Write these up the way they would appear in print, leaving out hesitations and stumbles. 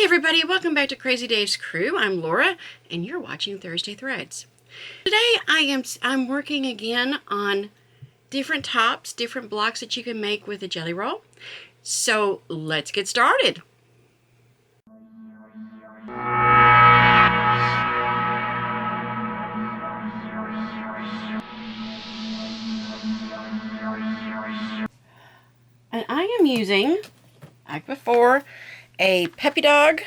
everybody, welcome back to Crazy Dave's Crew. I'm Laura and you're watching Thursday Threads. Today I'm working again on different tops, different blocks that you can make with a jelly roll. So let's get started. And I am using, like before, a Puppy Dog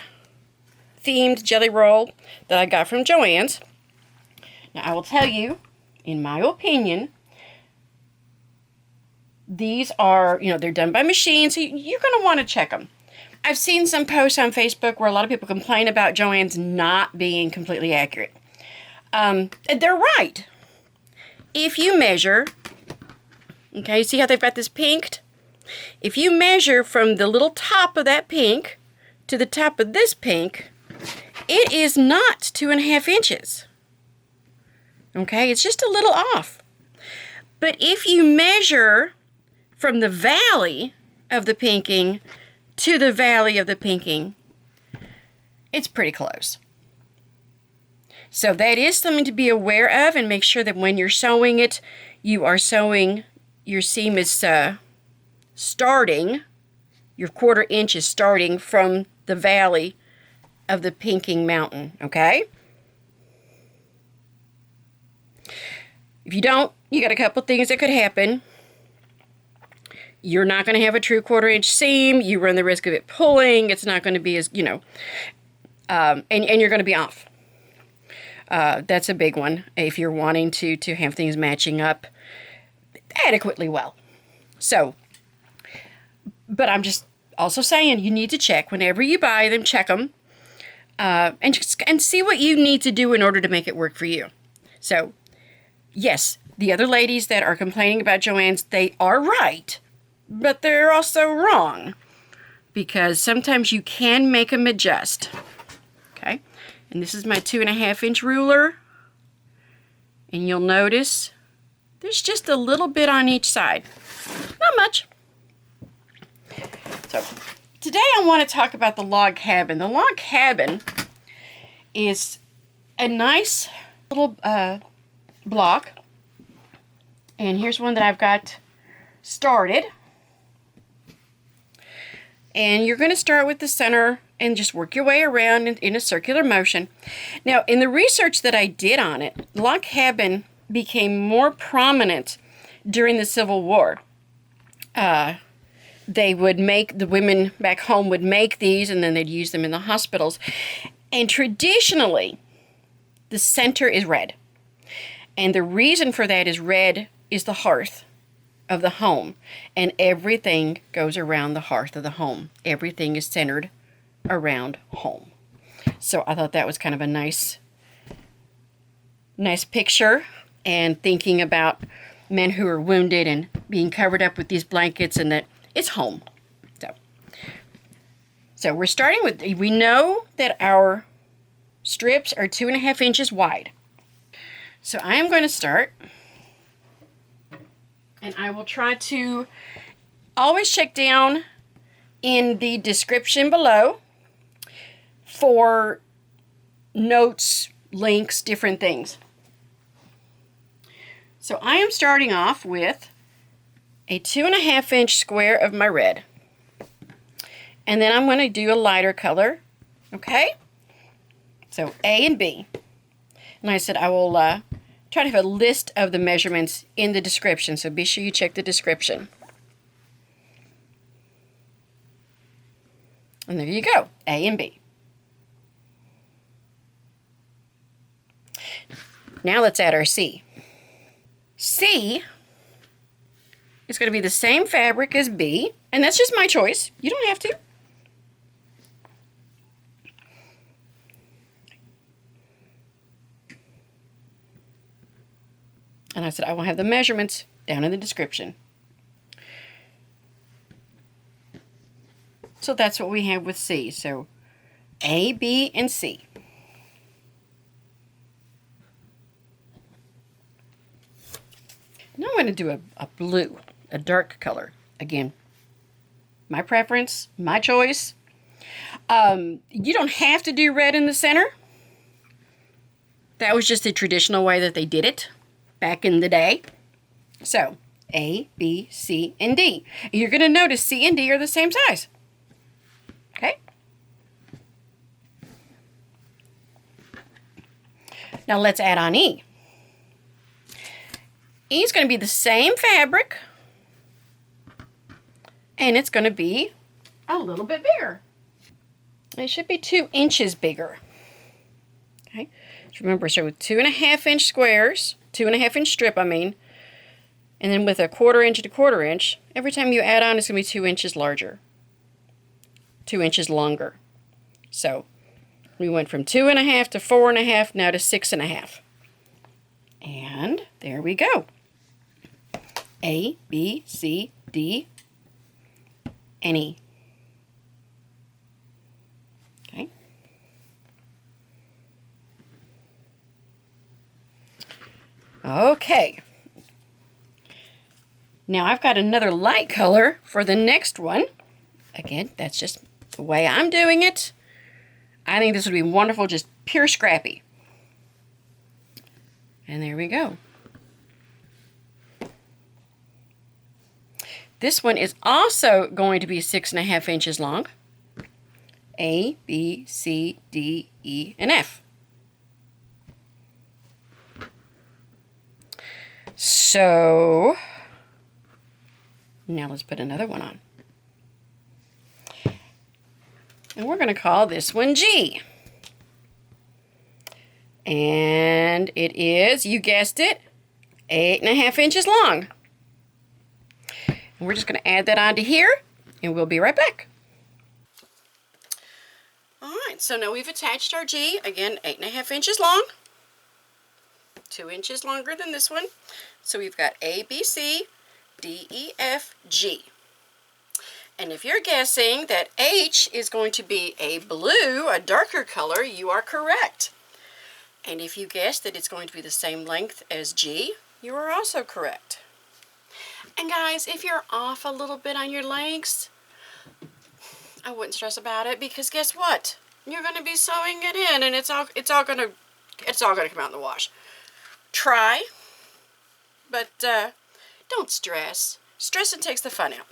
themed jelly roll that I got from Joann's. Now I will tell you, in my opinion, these are, they're done by machine, so you're going to want to check them. I've seen some posts on Facebook where a lot of people complain about Joann's not being completely accurate. And they're right. If you measure, okay, see how they've got this pinked? If you measure from the little top of that pink to the top of this pink, it is not 2.5 inches. Okay, it's just a little off. But if you measure from the valley of the pinking to the valley of the pinking, it's pretty close. So that is something to be aware of, and make sure that when you're sewing it, you are sewing, your seam is starting, your 1/4 inch is starting from the valley of the pinking mountain, okay? If you don't, you got a couple things that could happen. You're not going to have a true 1/4 inch seam. You run the risk of it pulling. It's not going to be as, and you're going to be off. That's a big one if you're wanting to have things matching up adequately well. So, but I'm just also saying you need to check whenever you buy them. Check them and see what you need to do in order to make it work for you. So, yes, the other ladies that are complaining about Joann's, they are right, but they're also wrong, because sometimes you can make them adjust. Okay, and this is my 2.5 inch ruler, and you'll notice there's just a little bit on each side, not much. So today I want to talk about the log cabin. The log cabin is a nice little block, and here's one that I've got started. And you're going to start with the center and just work your way around in a circular motion. Now, in the research that I did on it, the log cabin became more prominent during the Civil War. They would make, the women back home would make these, and then they'd use them in the hospitals. And traditionally, the center is red. And the reason for that is red is the hearth of the home. And everything goes around the hearth of the home. Everything is centered around home. So I thought that was kind of a nice picture, and thinking about men who are wounded and being covered up with these blankets, and that it's home. So we're starting with, we know that our strips are 2.5 inches wide. So I am going to start, and I will try to always check down in the description below for notes, links, different things. So I am starting off with a 2.5 inch square of my red. And then I'm going to do a lighter color, okay? So A and B. And I said I will try to have a list of the measurements in the description, so be sure you check the description. And there you go, A and B. Now let's add our C. C is going to be the same fabric as B, and that's just my choice. You don't have to. And I said I will have the measurements down in the description. So that's what we have with C. So A, B, and C. Now I'm going to do a blue, a dark color. Again, my preference, my choice. You don't have to do red in the center. That was just the traditional way that they did it back in the day. So, A, B, C, and D. You're going to notice C and D are the same size. Okay? Now let's add on E. E is going to be the same fabric, and it's going to be a little bit bigger. It should be 2 inches bigger. Okay? So remember, so with 2.5-inch squares, 2.5-inch strip, I mean, and then with a 1/4 inch to 1/4 inch, every time you add on, it's going to be 2 inches larger, 2 inches longer. So we went from 2.5 to 4.5, now to 6.5. And there we go. A, B, C, D, and E. Okay. Okay. Now I've got another light color for the next one. Again, that's just the way I'm doing it. I think this would be wonderful, just pure scrappy. And there we go. This one is also going to be 6.5 inches long. A, B, C, D, E, and F. So, now let's put another one on. And we're going to call this one G. And it is, you guessed it, 8.5 inches long. And we're just going to add that onto here, and we'll be right back. Alright, so now we've attached our G, again 8.5 inches long, 2 inches longer than this one. So we've got A, B, C, D, E, F, G. And if you're guessing that H is going to be a blue, a darker color, you are correct. And if you guessed that it's going to be the same length as G, you are also correct. And guys, if you're off a little bit on your lengths, I wouldn't stress about it, because guess what? You're going to be sewing it in, and it's all going to come out in the wash. Try, but don't stress. Stressing takes the fun out.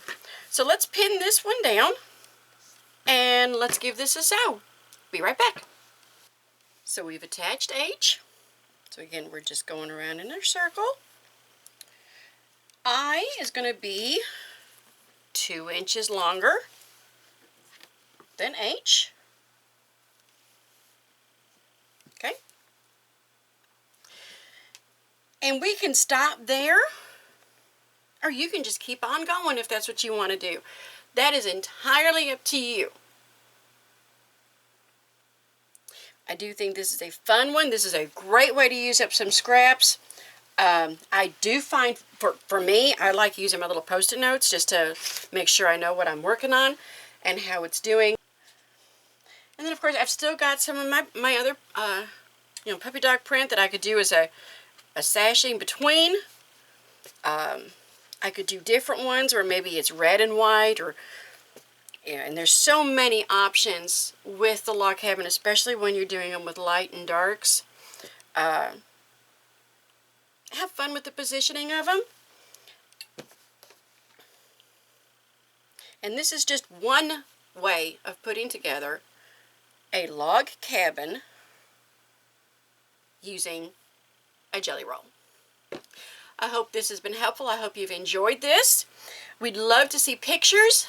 So let's pin this one down, and let's give this a sew. Be right back. So we've attached H. So again, we're just going around in a circle. I is going to be 2 inches longer than H. Okay. And we can stop there, or you can just keep on going if that's what you want to do. That is entirely up to you. I do think this is a fun one. This is a great way to use up some scraps. I do find, for me, I like using my little Post-it notes just to make sure I know what I'm working on and how it's doing. And then, of course, I've still got some of my other, puppy dog print that I could do as a sashing between. I could do different ones, or maybe it's red and white, or and there's so many options with the log cabin, especially when you're doing them with light and darks. Have fun with the positioning of them. And this is just one way of putting together a log cabin using a jelly roll. I hope this has been helpful. I hope you've enjoyed this. We'd love to see pictures.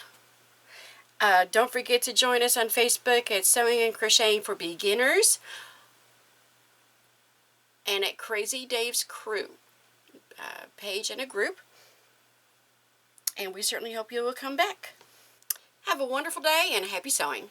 Don't forget to join us on Facebook at Sewing and Crocheting for Beginners and at Crazy Dave's Crew page and a group. And we certainly hope you will come back. Have a wonderful day and happy sewing.